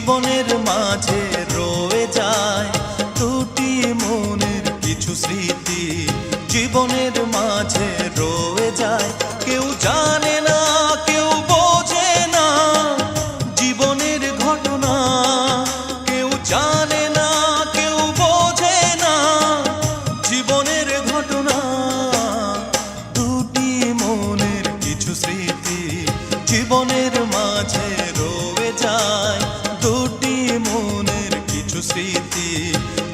জীবনের মাঝে রয়ে যায় দুটি মনের কিছু স্মৃতি। জীবনের মাঝে রয়ে যায়, কেউ জানে না কেউ বোঝে না জীবনের ঘটনা। কেউ জানে না কেউ বোঝে না জীবনের ঘটনা। দুটি মনের কিছু স্মৃতি জীবনের মাঝে রয়ে যায় দুটি মনের কিছু স্মৃতি।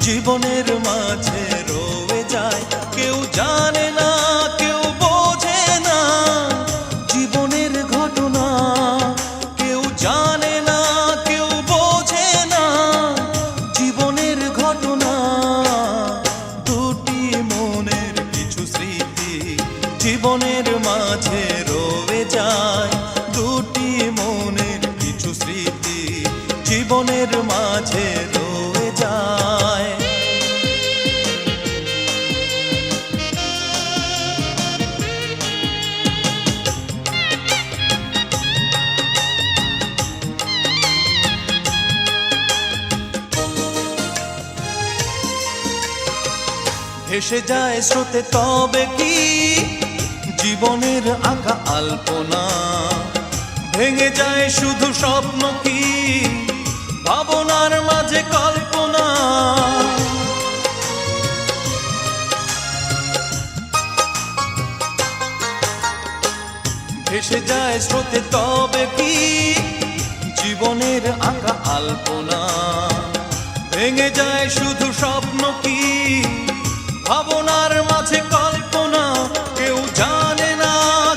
জীবনের মাঝে রয়ে যায়, কেউ জানে না কেউ বোঝে না জীবনের ঘটনা। কেউ জানে না কেউ বোঝে না জীবনের ঘটনা। দুটি মনের কিছু স্মৃতি জীবনের মাঝে রয়ে যায় দুটি মনের কিছু স্মৃতি জীবনের মাঝে রয়ে যায়। ভেসে যায় স্রোতে তবে কি জীবনের আঁকা আলপনা। ভেঙে যায় শুধু স্বপ্ন কি ভাবনার মাঝে কল্পনা। ভেসে যায় স্রোতে তবে কি জীবনের আঁকা আলপনা। ভেঙে যায় শুধু স্বপ্ন কি ভাবনার মাঝে কল্পনা। কেউ জানে না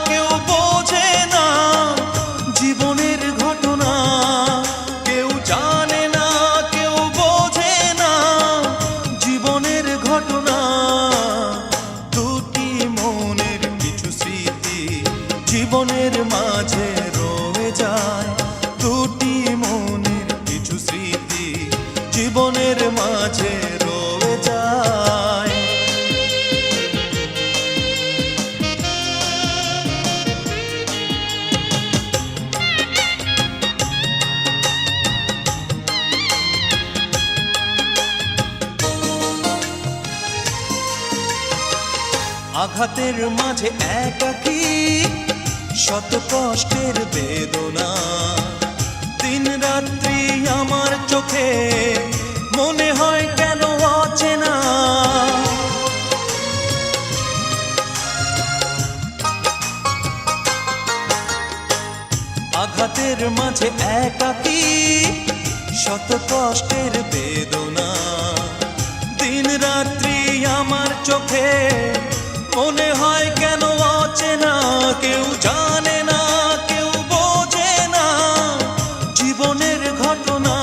কেউ বোঝে না জীবনের ঘটনা। কেউ জানে না কেউ বোঝে না জীবনের ঘটনা। দুটি মনের কিছু স্মৃতি জীবনের মাঝে রয়ে যায় দুটি মনের কিছু স্মৃতি জীবনের মাঝে রয়ে যায়। আঘাতের মাঝে একাকী শত কষ্টের বেদনা। দিন রাত্রি আমার চোখে মনে হয় কেন অচেনা। আঘাতের মাঝে একাকী শত কষ্টের বেদনা। দিন রাত্রি আমার চোখে মনে হয় কেন অচেনা। কেউ জানে না কেউ বোঝে না জীবনের ঘটনা।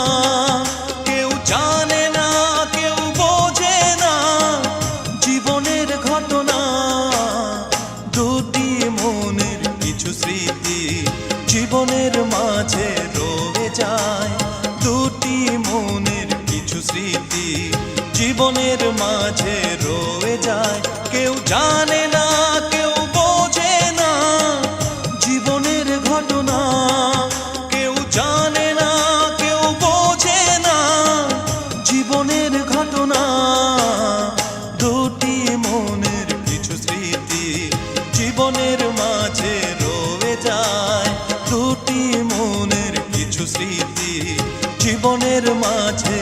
কেউ জানে না কেউ বোঝে না জীবনের ঘটনা। দুটি মনের কিছু স্মৃতি জীবনের মাঝে রয়ে যায় দুটি মনের কিছু স্মৃতি জীবনের মাঝে রয়ে যায়। কেউ জানে না কেউ বোঝে না জীবনের ঘটনা। কেউ জানে না কেউ বোঝে না জীবনের ঘটনা। দুটি মনের কিছু স্মৃতি জীবনের মাঝে রয়ে যায় দুটি মনের কিছু স্মৃতি জীবনের মাঝে